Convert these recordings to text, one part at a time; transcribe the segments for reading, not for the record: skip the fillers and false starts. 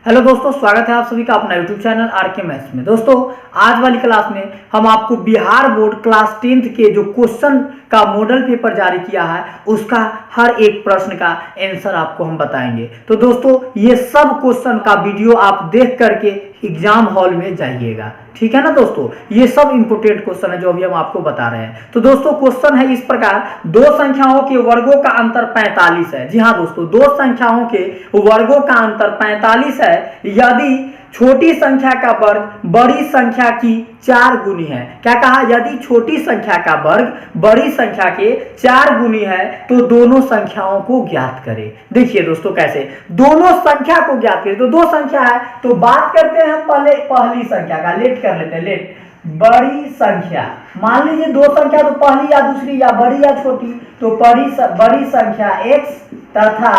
Hello दोस्तों, स्वागत है आप सभी का अपना यूट्यूब चैनल आर के मैथ्स में। दोस्तों, आज वाली क्लास में हम आपको बिहार बोर्ड क्लास 10th के जो क्वेश्चन का मॉडल पेपर जारी किया है उसका हर एक प्रश्न का आंसर आपको हम बताएंगे। तो दोस्तों, ये सब क्वेश्चन का वीडियो आप देख करके एग्जाम हॉल में जाइएगा, ठीक है ना दोस्तों। ये सब इंपोर्टेंट क्वेश्चन है जो अभी हम आपको बता रहे हैं। तो दोस्तों, क्वेश्चन है इस प्रकार, दो संख्याओं के वर्गों का अंतर 45 है। जी हाँ दोस्तों, दो संख्याओं के वर्गों का अंतर 45 है यदि छोटी संख्या का वर्ग बड़ी संख्या की 4 गुनी है। क्या कहा? यदि छोटी संख्या का वर्ग बड़ी संख्या के 4 गुनी है तो दोनों संख्याओं को ज्ञात करें। देखिए दोस्तों, कैसे दोनों संख्या को ज्ञात करें। तो दो संख्या है तो बात करते हैं हम पहले पहली संख्या का। लेट कर लेते हैं, लेट बड़ी संख्या। मान लीजिए दो संख्या, तो पहली या दूसरी या बड़ी या छोटी। तो बड़ी संख्या x तथा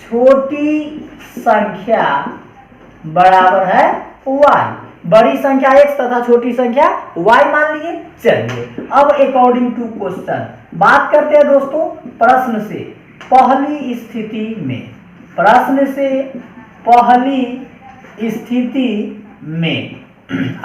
छोटी संख्या बराबर है y। बड़ी संख्या x तथा छोटी संख्या y मान लिए। चलिए अब अकॉर्डिंग टू क्वेश्चन बात करते हैं दोस्तों प्रश्न से। पहली स्थिति में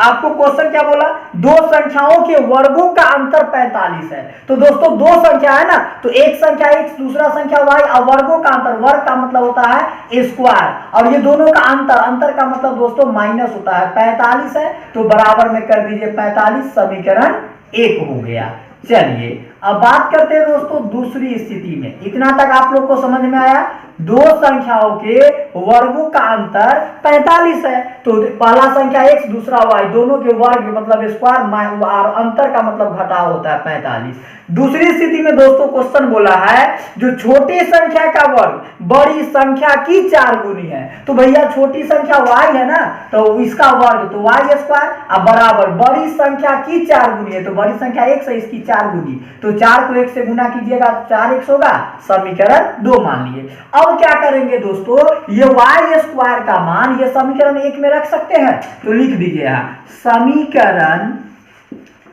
आपको क्वेश्चन क्या बोला? दो संख्याओं के वर्गों का अंतर 45 है। तो दोस्तों, दो संख्या है ना, तो एक संख्या x दूसरा संख्या y और वर्गों का अंतर, वर्ग का मतलब होता है स्क्वायर, और ये दोनों का अंतर का मतलब दोस्तों माइनस होता है। 45 है तो बराबर में कर दीजिए 45, समीकरण 1 हो गया। चलिए अब बात करते हैं दोस्तों दूसरी स्थिति में। इतना तक आप लोग को समझ में आया? दो संख्याओं के वर्गों का अंतर 45 है। तो पहला संख्या x दूसरा y, दोनों के वर्ग मतलब स्क्वायर, और अंतर का मतलब घटाव होता है 45। दूसरी स्थिति में दोस्तों क्वेश्चन बोला है जो छोटी संख्या का वर्ग बड़ी संख्या की 4 गुनी है। तो भैया छोटी संख्या y है ना, तो इसका वर्ग तो y स्क्वायर अब बराबर बड़ी संख्या की 4 गुनी है। तो बड़ी संख्या x है, इसकी 4 गुनी, तो 4 को 1 से गुना कीजिएगा तो 4x होगा, समीकरण 2 मान लिए। अब क्या करेंगे दोस्तों, ये y स्क्वायर का मान ये समीकरण 1 में रख सकते हैं। तो लिख दीजिए यहाँ समीकरण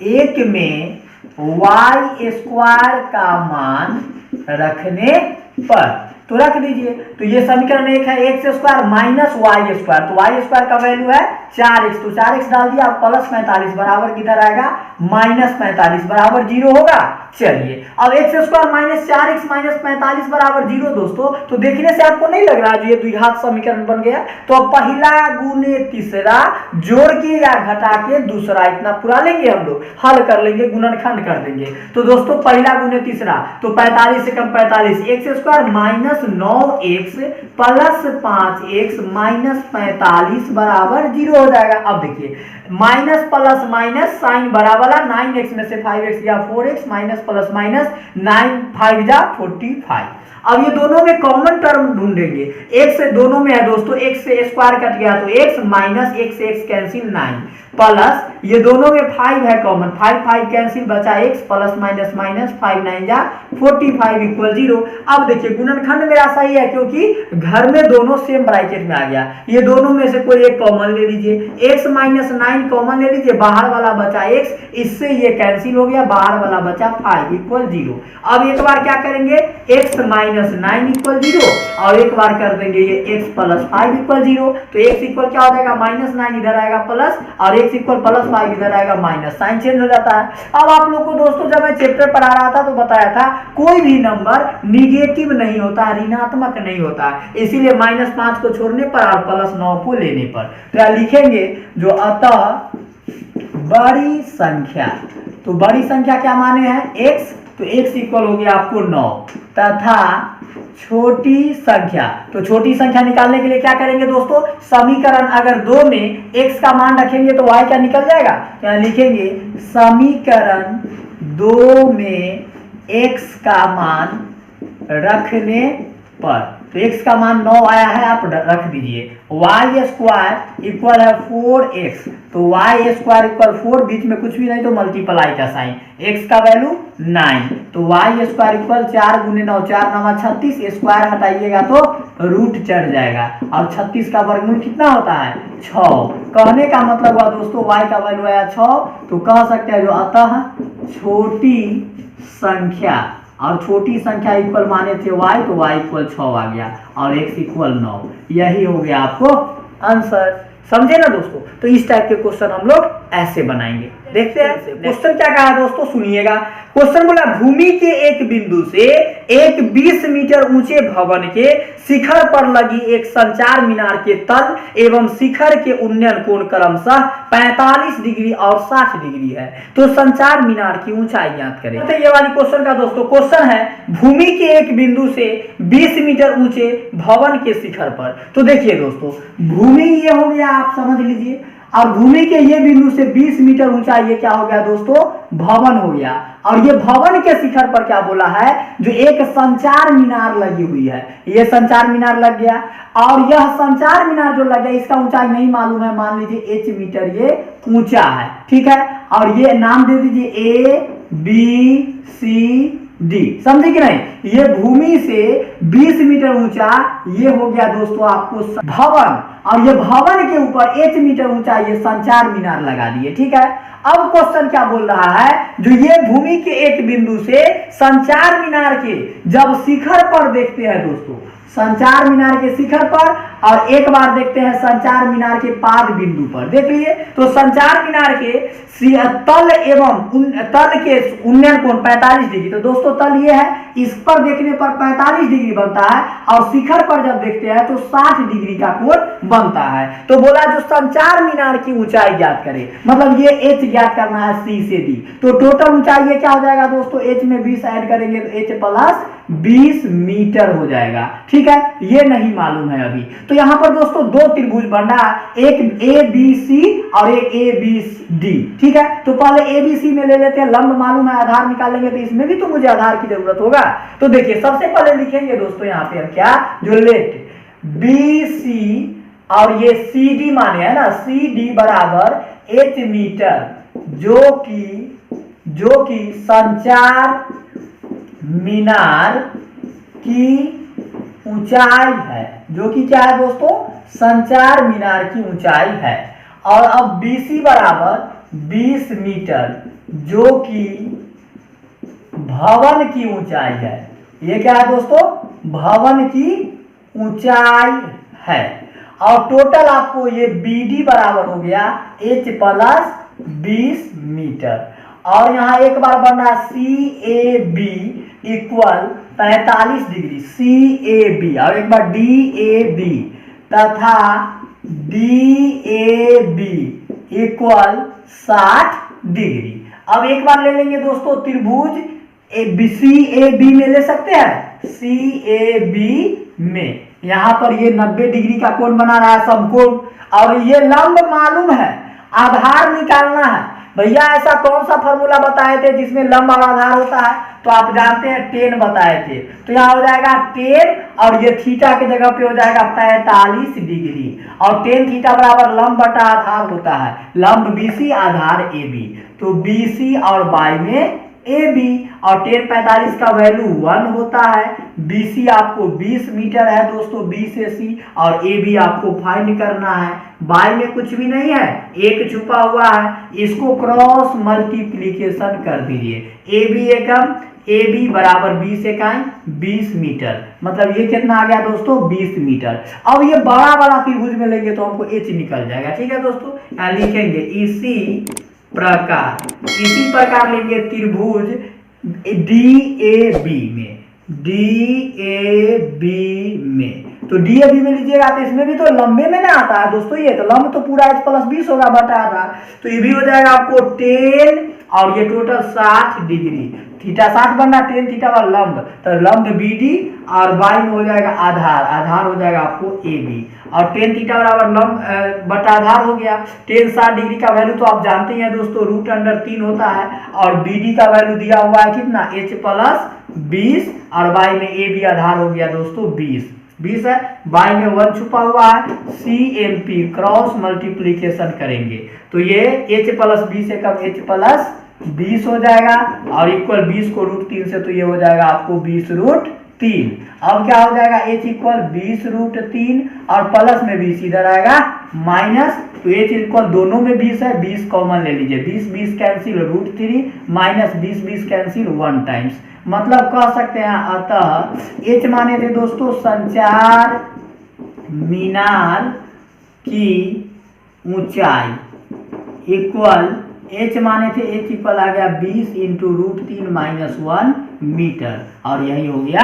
1 में y स्क्वायर का मान रखने पर, तो रख दीजिए। तो ये समीकरण 1 है, x square minus y square, तो y स्क्वायर का वैल्यू है 4x, तो 4x डाल दिया, प्लस 45 बराबर किधर आएगा? माइनस 45 बराबर 0 होगा। चलिए अब x square minus 4x minus 45 बराबर 0 दोस्तों, तो देखने से आपको नहीं लग रहा है ये द्विघात समीकरण बन गया? तो अब पहला गुने तीसरा जोड़ के या घटा के दूसरा, इतना पूरा लेंगे हम लोग, हल कर लेंगे, गुणनखंड कर देंगे। तो दोस्तों पहला गुने तीसरा, तो 45 से कम 45, x square minus 9x plus 5x minus 45 बराबर 0 हो जाएगा। अब देखिए माइनस प्लस माइनस साइन बराबर 9x में से 5x या 4x माइनस प्लस माइनस 9 5 जा 45। अब ये दोनों में कॉमन टर्म ढूंढेंगे। x से दोनों में है दोस्तों, x से स्क्वायर कट गया तो x माइनस x से x कैंसिल 9 प्लस ये दोनों में 5 है कॉमन, 5 कैंसिल बचा x प्लस माइनस माइनस 5 9 जा 45 इक्वल 0। अब देखिए गुणनखंड मेरा सही है क्योंकि घर में दोनों सेम ब्रैकेट में आ गया। ये दोनों में से कोई एक कॉमन ले लीजिए, x माइनस 9 कॉमन ले लीजिए, बाहर वाला बचा x, इससे ये कैंसिल हो गया, बाहर वाला बचा 5 इक्वल 0। अब एक बार क्या करेंगे, x माइनस 9 इक्वल 0 और एक बार कर देंगे ये x प्लस 5 इक्वल 0। तो x इक्वल क्या हो जाएगा? माइनस 9 इधर आएगा प्लस, और x इक्वल प्लस 5 इधर आएगा माइनस, साइन चेंज हो जाता है। अब आप लोग को दोस्तों जब मैं चैप्टर पढ़ा रहा था तो बताया था कोई भी नंबर निगेटिव नहीं होता, ऋणात्मक नहीं होता, इसीलिए माइनस 5 को छोड़ने पर और प्लस 9 को लेने पर। तो यह लिखेंगे जो अतः बड़ी संख्या, तो बड़ी संख्या क्या माने हैं? x, तो x इक्वल हो गया आपको 9 तथा छोटी संख्या, तो छोटी संख्या निकालने के लिए क्या करेंगे दोस्तों, समीकरण अगर 2 में x का मान रखेंगे तो y क्या निकल जाएगा? क्या लिखेंगे समीकरण 2 में x का मान रखने पर, तो x का मान 9 आया है, आप रख दीजिए। y स्क्वायर इक्वल है 4x, तो y स्क्वायर इक्वल 4, बीच में कुछ भी नहीं तो मल्टीप्लाई का साइन, x का वैल्यू 9, तो y स्क्वायर इक्वल 4 गुने 9, 4 9 36, स्क्वायर हटाइएगा तो रूट चढ़ जाएगा, और 36 का वर्गमूल कितना होता है? 6। कहने का मतलब हुआ दोस्तों y का वैल्यू आया 6, तो कह सकते हैं जो अतः छोटी संख्या और छोटी संख्या इक्वल माने थे y, तो y इक्वल 6 आ गया और x इक्वल 9। यही हो गया आपको आंसर। समझे ना दोस्तों? तो इस टाइप के क्वेश्चन हम लोग ऐसे बनाएंगे। देखते हैं क्वेश्चन क्या कहा दोस्तों, सुनिएगा। क्वेश्चन बोला भूमि के एक बिंदु से एक 20 मीटर ऊंचे भवन के शिखर पर लगी एक संचार मीनार के तल एवं शिखर के उन्नयन कोण क्रमशः 45 डिग्री और 60 डिग्री है। तो संचार मीनार की ऊंचाई ज्ञात करें। तो ये वाली क्वेश्चन का दोस्तों क्वेश्चन है भूमि के एक बिंदु से 20 मीटर ऊंचे भवन के शिखर पर। तो देखिए दोस्तों, भूमि ये हो गया, आप समझ लीजिए, और भूमि के ये बिंदु से 20 मीटर ऊंचा ये क्या हो गया दोस्तों, भवन हो गया। और ये भवन के शिखर पर क्या बोला है, जो एक संचार मीनार लगी हुई है, ये संचार मीनार लग गया। और यह संचार मीनार जो लग गया इसका ऊंचाई नहीं मालूम है, मान लीजिए h मीटर ये ऊंचा है, ठीक है। और ये नाम दे दीजिए ABCD, समझे कि नहीं। ये भूमि से 20 मीटर ऊंचा ये हो गया दोस्तों आपको भवन, और ये भवन के ऊपर 1 मीटर ऊंचा ये संचार मीनार लगा दिए, ठीक है। अब क्वेश्चन क्या बोल रहा है, जो ये भूमि के एक बिंदु से संचार मीनार के जब शिखर पर देखते हैं दोस्तों, संचार मीनार के शिखर पर, और एक बार देखते हैं संचार मीनार के पाद बिंदु पर, देख लिए। तो संचार मीनार के तल एवं तल के उन्नयन कोण 45 डिग्री। तो दोस्तों तल ये है, इस पर देखने पर 45 डिग्री बनता है, और शिखर पर जब देखते हैं तो 60 डिग्री का कोण बनता है। तो बोला जो संचार मीनार की ऊंचाई ज्ञात करे, मतलब ये h ज्ञात करना है C से D। तो टोटल ऊंचाई ये क्या हो जाएगा दोस्तों, h में 20 ऐड करेंगे तो h प्लस 20 मीटर हो जाएगा, ठीक है। ये नहीं मालूम है अभी। तो यहाँ पर दोस्तों दो त्रिभुज बन रहा है, एक ABC और एक ABD, ठीक है। तो पहले ABC में ले लेते हैं, लंब मालूम है, आधार निकालेंगे, तो इसमें भी तो मुझे आधार की जरूरत होगा। तो देखिए सबसे पहले लिखेंगे दोस्तों यहाँ पे हम क्या, जो लेट BC और ये CD माने है ना, CD बराबर h मीटर, जो कि संचार मीनार की ऊंचाई है, जो कि क्या है दोस्तों, संचार मीनार की ऊंचाई है। और अब BC बराबर 20 मीटर, जो कि भवन की ऊंचाई है। ये क्या है दोस्तों, भवन की ऊंचाई है। और टोटल आपको ये BD बराबर हो गया h प्लस 20 मीटर। और यहाँ एक बार बन रहा CAB इक्वल 45 डिग्री, CAB, और एक बार DAB तथा DAB इक्वल 60 डिग्री। अब एक बार ले लेंगे दोस्तों त्रिभुज CAB में ले सकते हैं, CAB में यहाँ पर ये 90 डिग्री का कोण बना रहा है समकोण, और ये लंब मालूम है, आधार निकालना है। भैया ऐसा कौन सा फॉर्मूला बताए थे जिसमें लंब और आधार होता है, तो आप जानते हैं 10 बताए थे। तो यहाँ हो जाएगा 10, और ये थीटा के जगह पे हो जाएगा 45 डिग्री, और 10 थीटा बराबर लंब बटा आधार होता है, लंब BC आधार AB। तो BC और y में AB, और 10 45 का वैल्यू 1 होता है। BC आपको 20 मीटर है दोस्तों, B से C, और AB आपको फाइंड करना है। y में कुछ भी नहीं है, एक छुपा हुआ है, इसको क्रॉस मल्टीप्लीकेशन कर दीजिए। AB एकम, AB बराबर 20 इकाई 20 मीटर, मतलब ये कितना आ गया दोस्तों, 20 मीटर। अब ये बड़ा बड़ा त्रिभुज में लेंगे तो हमको h निकल जाएगा, ठीक है दोस्तों। यहाँ लिखेंगे इसी प्रकार लेंगे त्रिभुज DAB में, तो DAB में लीजिएगा तो इसमें भी तो लंबे में ना आता है दोस्तों, ये तो लंब तो पूरा h प्लस 20 होगा बटा आधा, तो ये भी हो जाएगा आपको 10, और ये टोटल 60 डिग्री, थीटा 60 बनना, 10 थीटा वाला लंब, तो लंब BD, और y में हो जाएगा आधार हो जाएगा आपको AB, और 10 थीटा बराबर लंब बटा आधार हो गया। 10 60 डिग्री का वैल्यू तो आप जानते हैं दोस्तों, √3 होता है, और BD का वैल्यू दिया हुआ है कितना, h प्लस 20, और y में AB आधार हो गया दोस्तों 20 है, y में 1 छुपा हुआ है, CMP क्रॉस मल्टीप्लीकेशन करेंगे तो ये h प्लस 20 एकम h प्लस 20 हो जाएगा, और इक्वल 20 को √3 से, तो ये हो जाएगा आपको 20√3। अब क्या हो जाएगा, h इक्वल 20√3, और प्लस में 20 इधर आएगा माइनस, तो h इक्वल दोनों में 20 है, 20 कॉमन ले लीजिए, 20 कैंसिल √3 माइनस 20 कैंसिल 1 टाइम्स, मतलब कह सकते हैं। अतः h माने थे दोस्तों संचार मीनार की ऊंचाई इक्वल h माने थे h इक्वल आ गया 20 इंटू √3 - 1 मीटर, और यही हो गया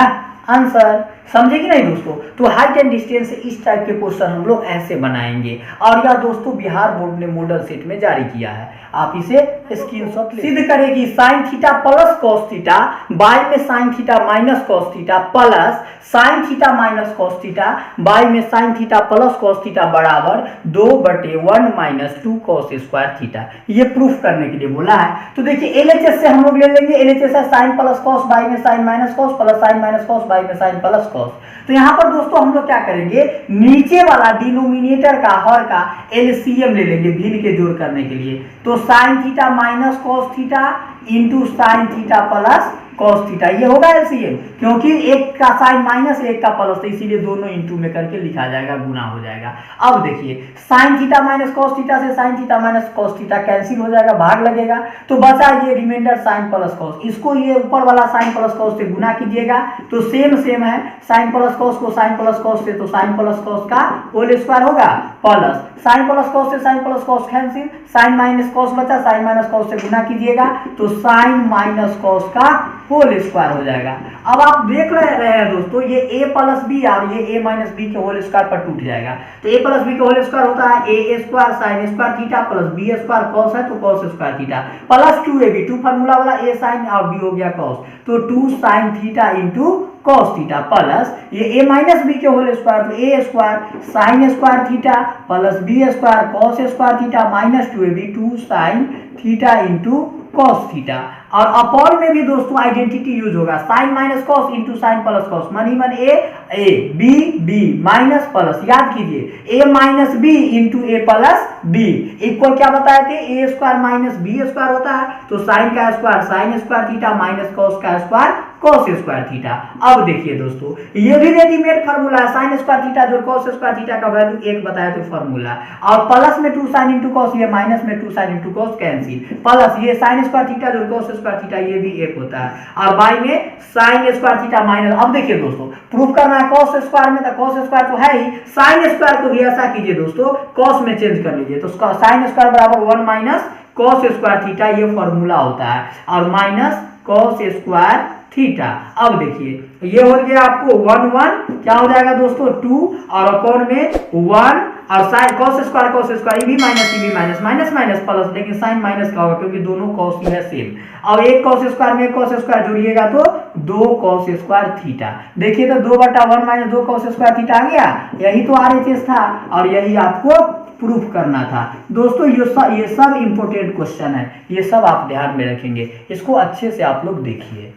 आंसर। समझे कि नहीं दोस्तों? तो हाइट एंड डिस्टेंस से इस टाइप के क्वेश्चन हम लोग ऐसे बनाएंगे, और यह दोस्तों बिहार बोर्ड ने मॉडल सेट में जारी किया है, आप इसे स्क्रीनशॉट सिद्ध करेगी sine theta plus cos theta by में sine theta minus cos theta plus sine theta minus cos theta by में sine theta plus cos theta बराबर 2/1 - 2 कॉस स्क्वायर थीटा। ये प्रूफ करने के लिए बोला है। तो देखिए एलएचएस से हम लोग ले लेंगे, एलएचएस है साइन प्लस कॉस बाई में sine minus cos plus sine minus cos by में साइन प्लस कॉस। तो यहाँ पर दोस्तों हम लोग क्या करेंगे, नीचे वाला डिनोमिनेटर का हर का एलसीएम ले लेंगे भिन्न के जोड़ करने के लिए। तो sign theta minus cos theta into sine theta plus cos theta, ये होगा एलसीएम, क्योंकि एक का साइन माइनस एक का प्लस, तो इसीलिए दोनों इंटू में करके लिखा जाएगा, गुना हो जाएगा। अब देखिए sine theta minus cos theta से sine theta minus cos theta cancel हो जाएगा, भाग लगेगा, तो बचा ये रिमाइंडर साइन प्लस कॉस। इसको ये ऊपर वाला साइन प्लस कॉस से गुना कीजिएगा, तो सेम है, साइन प्लस कॉस को साइन प्लस कॉस से, तो साइन प्लस कॉस का होल स्क्वायर होगा प्लस साइन प्लस कॉस से sine plus cos cancel, sine minus cos बचा, साइन माइनस कॉस से गुना कीजिएगा, तो साइन माइनस कॉस का होल स्क्वायर हो जाएगा। अब आप देख रहे हैं दोस्तों, ये a प्लस बी और ये a माइनस बी के होल स्क्वायर पर टूट जाएगा। तो a प्लस बी के होल स्क्वायर होता है a square sine square theta plus b square cos है तो cos square theta plus 2ab, 2 formula वाला a साइन और b हो गया कॉस, तो 2 sine theta into cos theta plus ये a माइनस बी के होल स्क्वायर, तो a square sine square theta plus b square cos square theta minus 2ab, 2 sine theta into cos theta. और upon में भी दोस्तों identity use होगा, sine minus cos into sine plus cos, मन ही मन A B B minus plus, याद कीजिए A minus B into A plus B equal क्या बताए थे, A square minus B square होता है, तो साइन का square sine square theta minus cos का स्क्वायर कॉस स्क्वायर थीटा। अब देखिए दोस्तों ये भी रेडीमेड फार्मूला है, साइन स्क्वायर थीटा जो कॉस स्क्वायर थीटा का वैल्यू 1 बताया तो फार्मूला, और प्लस में 2 साइन इंटू कॉस, ये माइनस में 2 sine into cos cancel, plus ये साइन स्क्वायर थीटा जो कॉस स्क्वायर थीटा ये भी 1 होता है, और बाई में साइन स्क्वायर थीटा माइनस। अब देखिए दोस्तों प्रूफ करना है कॉस स्क्वायर में, तो कॉस स्क्वायर तो है ही, साइन स्क्वायर को भी ऐसा कीजिए दोस्तों कॉस में चेंज कर लीजिए, तो साइन स्क्वायर बराबर 1 माइनस कॉस स्क्वायर थीटा, ये फॉर्मूला होता है, और माइनस कॉस स्क्वायर थीटा। अब देखिए ये हो गया आपको 1 1 क्या हो जाएगा दोस्तों 2, और अपॉन में 1 और साइन कॉस स्क्वायर ये भी माइनस माइनस माइनस प्लस, लेकिन साइन माइनस का होगा क्योंकि दोनों कॉस ही है सेम, और एक कॉस स्क्वायर में एक कॉस स्क्वायर जोड़िएगा तो 2 कॉस स्क्वायर थीटा। देखिए तो 2/1 माइनस 2 कॉस स्क्वायर थीटा आ गया, यही तो आरएचएस था और यही आपको प्रूफ करना था दोस्तों। ये सब इंपॉर्टेंट क्वेश्चन है, ये सब आप ध्यान में रखेंगे, इसको अच्छे से आप लोग देखिए।